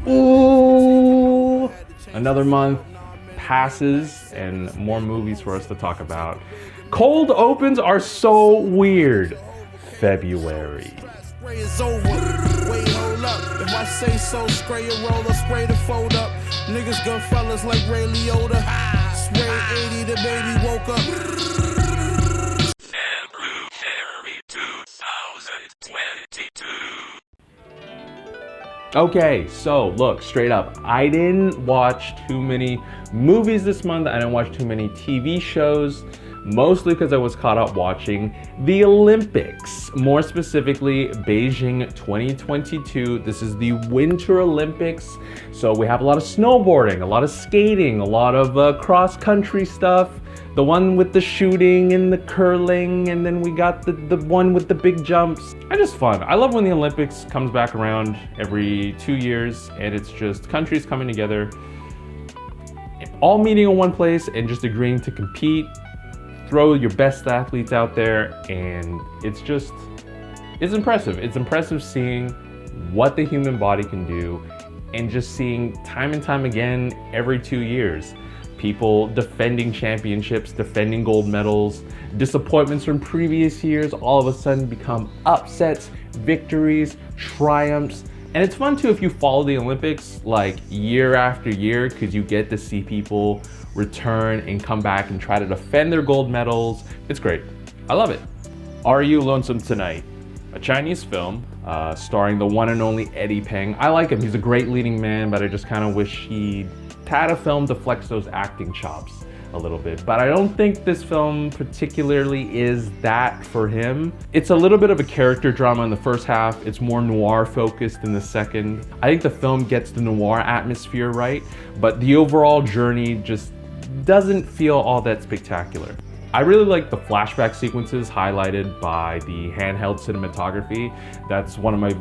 Ooh! Another month passes and more movies for us to talk about. Cold opens are so weird. February. Spray is over. Wait, hold up. If I say so, spray a roller, spray the fold up. Niggas gun fellas like Ray Liotta. Spray 80, the baby woke up. February 2022. Okay, so look, straight up, I didn't watch too many movies this month. I didn't watch too many TV shows, mostly because I was caught up watching the Olympics, more specifically Beijing 2022. This is the Winter Olympics, so we have a lot of snowboarding, a lot of skating, a lot of cross-country stuff. The one with the shooting and the curling, and then we got the one with the big jumps. And just fun. I love when the Olympics comes back around every 2 years, and it's just countries coming together, all meeting in one place and just agreeing to compete, throw your best athletes out there, and it's impressive. It's impressive seeing what the human body can do, and just seeing time and time again every 2 years. People defending championships, defending gold medals, disappointments from previous years all of a sudden become upsets, victories, triumphs. And it's fun too if you follow the Olympics like year after year, because you get to see people return and come back and try to defend their gold medals. It's great. I love it. Are You Lonesome Tonight? A Chinese film starring the one and only Eddie Peng. I like him. He's a great leading man, but I just kind of wish he had a film to flex those acting chops a little bit. But I don't think this film particularly is that for him. It's a little bit of a character drama in the first half. It's more noir focused in the second. I think the film gets the noir atmosphere right, but the overall journey just doesn't feel all that spectacular. I really like the flashback sequences highlighted by the handheld cinematography. That's one of my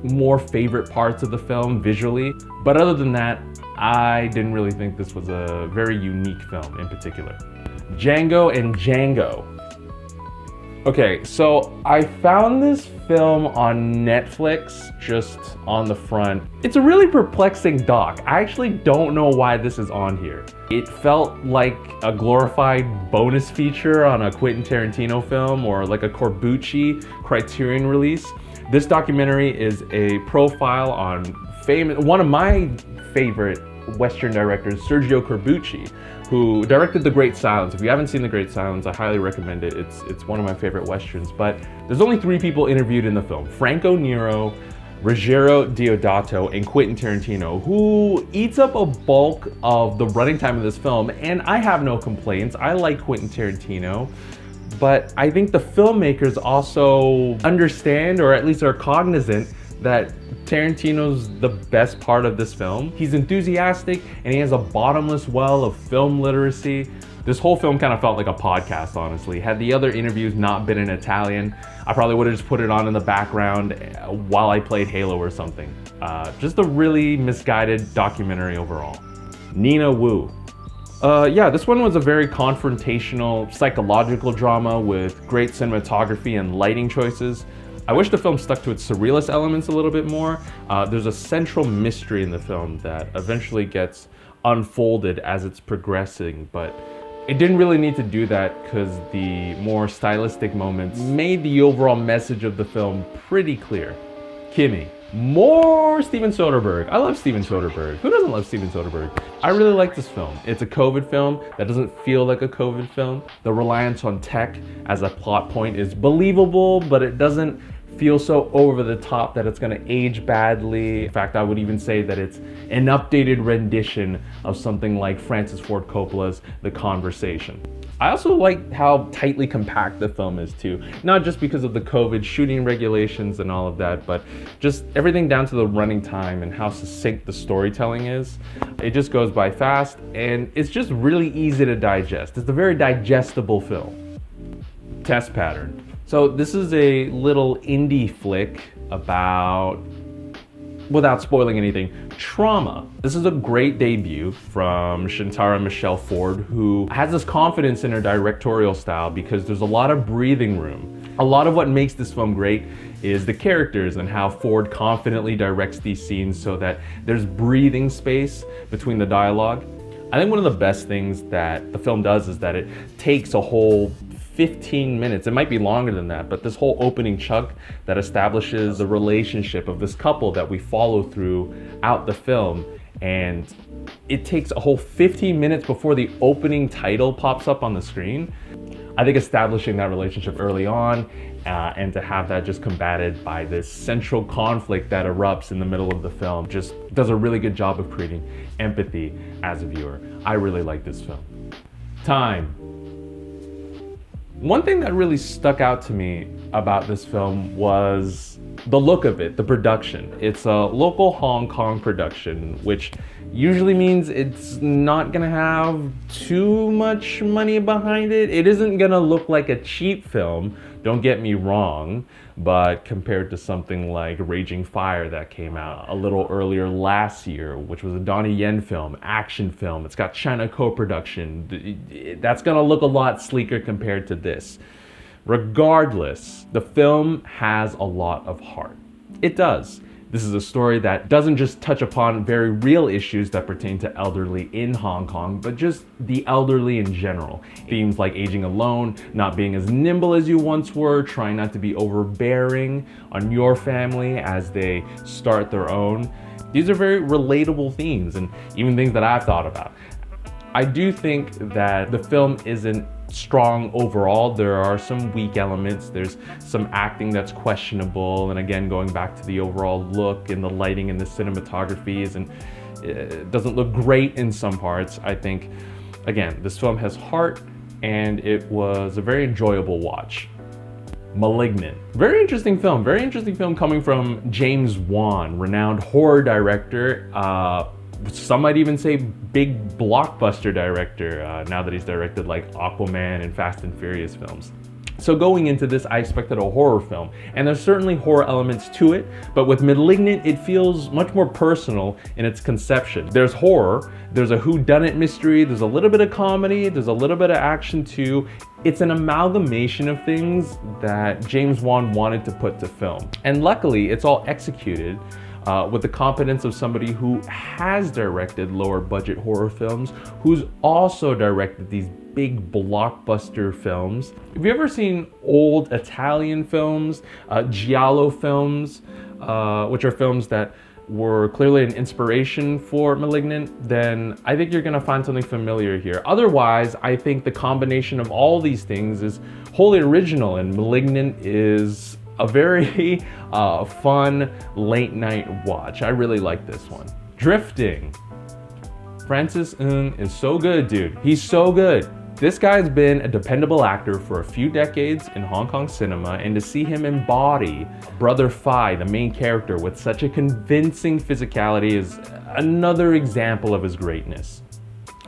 more favorite parts of the film visually. But other than that, I didn't really think this was a very unique film in particular. Django and Django. Okay, so I found this film on Netflix just on the front. It's a really perplexing doc. I actually don't know why this is on here. It felt like a glorified bonus feature on a Quentin Tarantino film or like a Corbucci Criterion release. This documentary is a profile on one of my favorite Western directors, Sergio Corbucci, who directed The Great Silence. If you haven't seen The Great Silence, I highly recommend it. It's one of my favorite Westerns, but there's only 3 people interviewed in the film: Franco Nero, Ruggero Deodato, and Quentin Tarantino, who eats up a bulk of the running time of this film, and I have no complaints. I like Quentin Tarantino, but I think the filmmakers also understand, or at least are cognizant, that Tarantino's the best part of this film. He's enthusiastic and he has a bottomless well of film literacy. This whole film kind of felt like a podcast, honestly. Had the other interviews not been in Italian, I probably would have just put it on in the background while I played Halo or something. Just a really misguided documentary overall. Nina Wu. Yeah, this one was a very confrontational psychological drama with great cinematography and lighting choices. I wish the film stuck to its surrealist elements a little bit more. There's a central mystery in the film that eventually gets unfolded as it's progressing, but it didn't really need to do that because the more stylistic moments made the overall message of the film pretty clear. Kimi. More Steven Soderbergh. I love Steven Soderbergh. Who doesn't love Steven Soderbergh? I really like this film. It's a COVID film that doesn't feel like a COVID film. The reliance on tech as a plot point is believable, but it doesn't feel so over the top that it's gonna age badly. In fact, I would even say that it's an updated rendition of something like Francis Ford Coppola's The Conversation. I also like how tightly compact the film is too. Not just because of the COVID shooting regulations and all of that, but just everything down to the running time and how succinct the storytelling is. It just goes by fast and it's just really easy to digest. It's a very digestible film. Test Pattern. So this is a little indie flick about, without spoiling anything, trauma. This is a great debut from Shantara Michelle Ford, who has this confidence in her directorial style because there's a lot of breathing room. A lot of what makes this film great is the characters and how Ford confidently directs these scenes so that there's breathing space between the dialogue. I think one of the best things that the film does is that it takes a whole 15 minutes, it might be longer than that, but this whole opening chunk that establishes the relationship of this couple that we follow throughout the film, and it takes a whole 15 minutes before the opening title pops up on the screen. I think establishing that relationship early on and to have that just combated by this central conflict that erupts in the middle of the film just does a really good job of creating empathy as a viewer. I really like this film. Time. One thing that really stuck out to me about this film was the look of it, the production. It's a local Hong Kong production, which usually means it's not gonna have too much money behind it. It isn't gonna look like a cheap film, don't get me wrong, but compared to something like Raging Fire that came out a little earlier last year, which was a Donnie Yen film, action film, it's got China co-production, that's gonna look a lot sleeker compared to this. Regardless, the film has a lot of heart. It does. This is a story that doesn't just touch upon very real issues that pertain to elderly in Hong Kong, but just the elderly in general. Themes like aging alone, not being as nimble as you once were, trying not to be overbearing on your family as they start their own. These are very relatable themes and even things that I've thought about. I do think that the film isn't strong overall. There are some weak elements. There's some acting that's questionable. And again, going back to the overall look and the lighting and the cinematography it doesn't look great in some parts. I think, again, this film has heart and it was a very enjoyable watch. Malignant. Very interesting film coming from James Wan, renowned horror director. Some might even say big blockbuster director now that he's directed like Aquaman and Fast and Furious films. So going into this, I expected a horror film, and there's certainly horror elements to it, but with Malignant, it feels much more personal in its conception. There's horror, there's a whodunit mystery, there's a little bit of comedy, there's a little bit of action too. It's an amalgamation of things that James Wan wanted to put to film. And luckily, it's all executed with the competence of somebody who has directed lower budget horror films, who's also directed these big blockbuster films. Have you ever seen old Italian films, giallo films, which are films that were clearly an inspiration for Malignant? Then I think you're gonna find something familiar here. Otherwise, I think the combination of all these things is wholly original, and Malignant is a very fun late night watch. I really like this one. Drifting. Francis Ng is so good, dude. He's so good. This guy's been a dependable actor for a few decades in Hong Kong cinema, and to see him embody Brother Phi, the main character, with such a convincing physicality is another example of his greatness.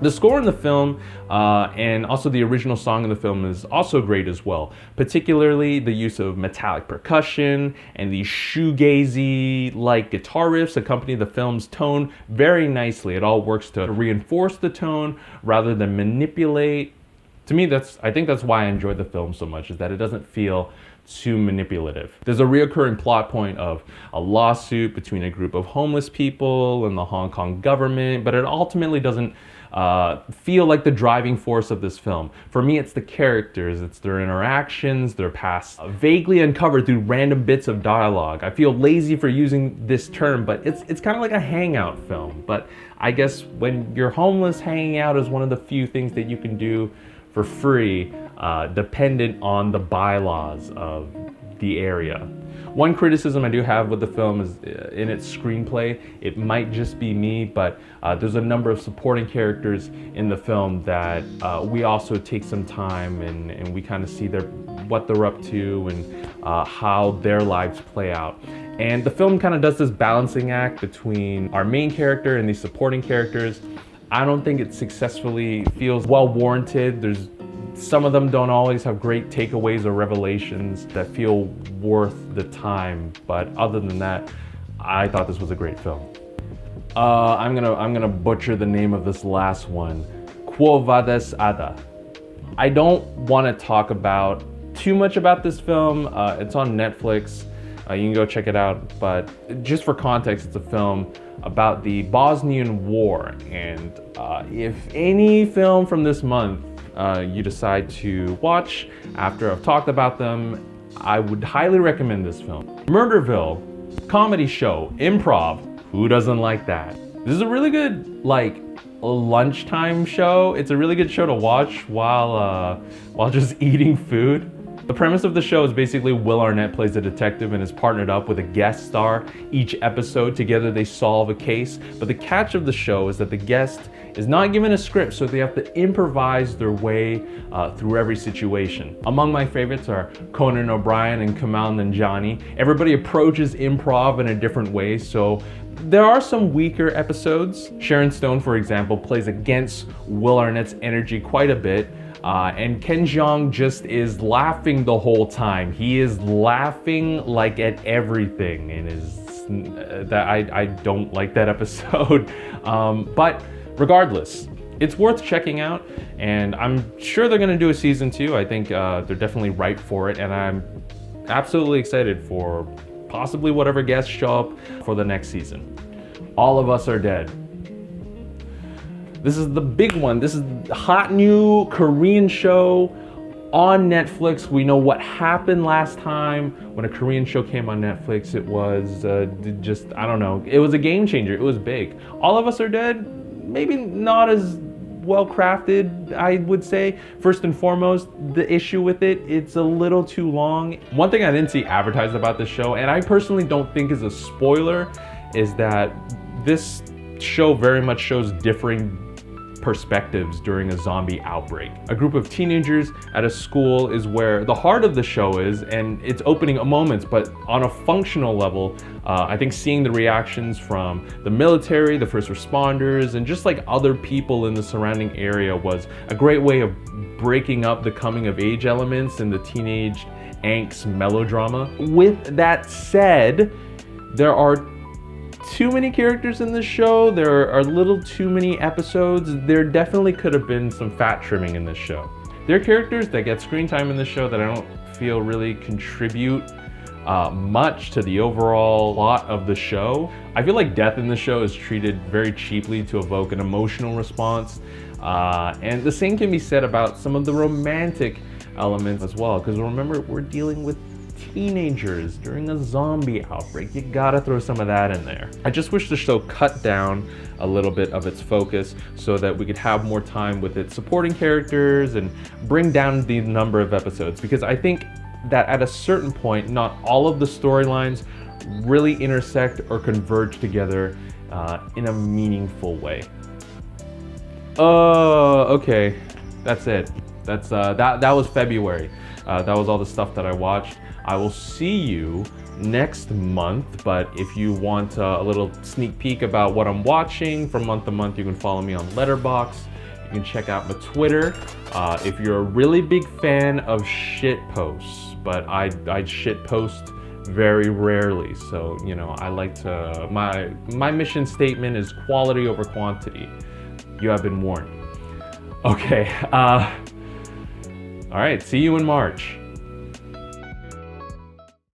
The score in the film and also the original song in the film is also great as well, particularly the use of metallic percussion and these shoegazy-like guitar riffs accompany the film's tone very nicely. It all works to reinforce the tone rather than manipulate. To me, I think that's why I enjoyed the film so much, is that it doesn't feel too manipulative. There's a reoccurring plot point of a lawsuit between a group of homeless people and the Hong Kong government, but it ultimately doesn't feel like the driving force of this film. For me, it's the characters, it's their interactions, their past, vaguely uncovered through random bits of dialogue. I feel lazy for using this term, but it's kind of like a hangout film. But I guess when you're homeless, hanging out is one of the few things that you can do for free, dependent on the bylaws of the area. One criticism I do have with the film is in its screenplay. It might just be me, but there's a number of supporting characters in the film that we also take some time and we kind of see what they're up to and how their lives play out. And the film kind of does this balancing act between our main character and these supporting characters. I don't think it successfully feels well warranted. Some of them don't always have great takeaways or revelations that feel worth the time, but other than that, I thought this was a great film. I'm gonna butcher the name of this last one. Quo Vadis Aida. I don't want to talk about too much about this film. It's on Netflix. You can go check it out. But just for context, it's a film about the Bosnian War. And if any film from this month you decide to watch after I've talked about them, I would highly recommend this film. Murderville, comedy show, improv. Who doesn't like that? This is a really good, like, lunchtime show. It's a really good show to watch while just eating food. The premise of the show is basically Will Arnett plays a detective and is partnered up with a guest star. Each episode, together they solve a case. But the catch of the show is that the guest is not given a script, so they have to improvise their way through every situation. Among my favorites are Conan O'Brien and Kumail Nanjiani. Everybody approaches improv in a different way, so there are some weaker episodes. Sharon Stone, for example, plays against Will Arnett's energy quite a bit. And Ken Jeong just is laughing the whole time. He is laughing like at everything, and I don't like that episode. But regardless, it's worth checking out, and I'm sure they're gonna do a season 2. I think they're definitely ripe for it, and I'm absolutely excited for possibly whatever guests show up for the next season. All of Us Are Dead. This is the big one. This is the hot new Korean show on Netflix. We know what happened last time when a Korean show came on Netflix. It was I don't know. It was a game changer. It was big. All of Us Are Dead, maybe not as well crafted, I would say. First and foremost, the issue with it, it's a little too long. One thing I didn't see advertised about this show, and I personally don't think is a spoiler, is that this show very much shows differing perspectives during a zombie outbreak. A group of teenagers at a school is where the heart of the show is, and it's opening moments, but on a functional level, I think seeing the reactions from the military, the first responders, and just like other people in the surrounding area was a great way of breaking up the coming of age elements and the teenage angst melodrama. With that said, there are too many characters in this show. There are a little too many episodes. There definitely could have been some fat trimming in this show. There are characters that get screen time in this show that I don't feel really contribute much to the overall plot of the show. I feel like death in the show is treated very cheaply to evoke an emotional response. And the same can be said about some of the romantic elements as well, because remember, we're dealing with teenagers during a zombie outbreak. You gotta throw some of that in there. I just wish the show cut down a little bit of its focus so that we could have more time with its supporting characters and bring down the number of episodes, because I think that at a certain point, not all of the storylines really intersect or converge together in a meaningful way. Okay, that's it. That was February. That was all the stuff that I watched. I will see you next month, but if you want a little sneak peek about what I'm watching from month to month, you can follow me on Letterboxd. You can check out my Twitter. If you're a really big fan of shit posts, but I shit post very rarely, so you know, I like to, my mission statement is quality over quantity. You have been warned. Okay, all right, see you in March.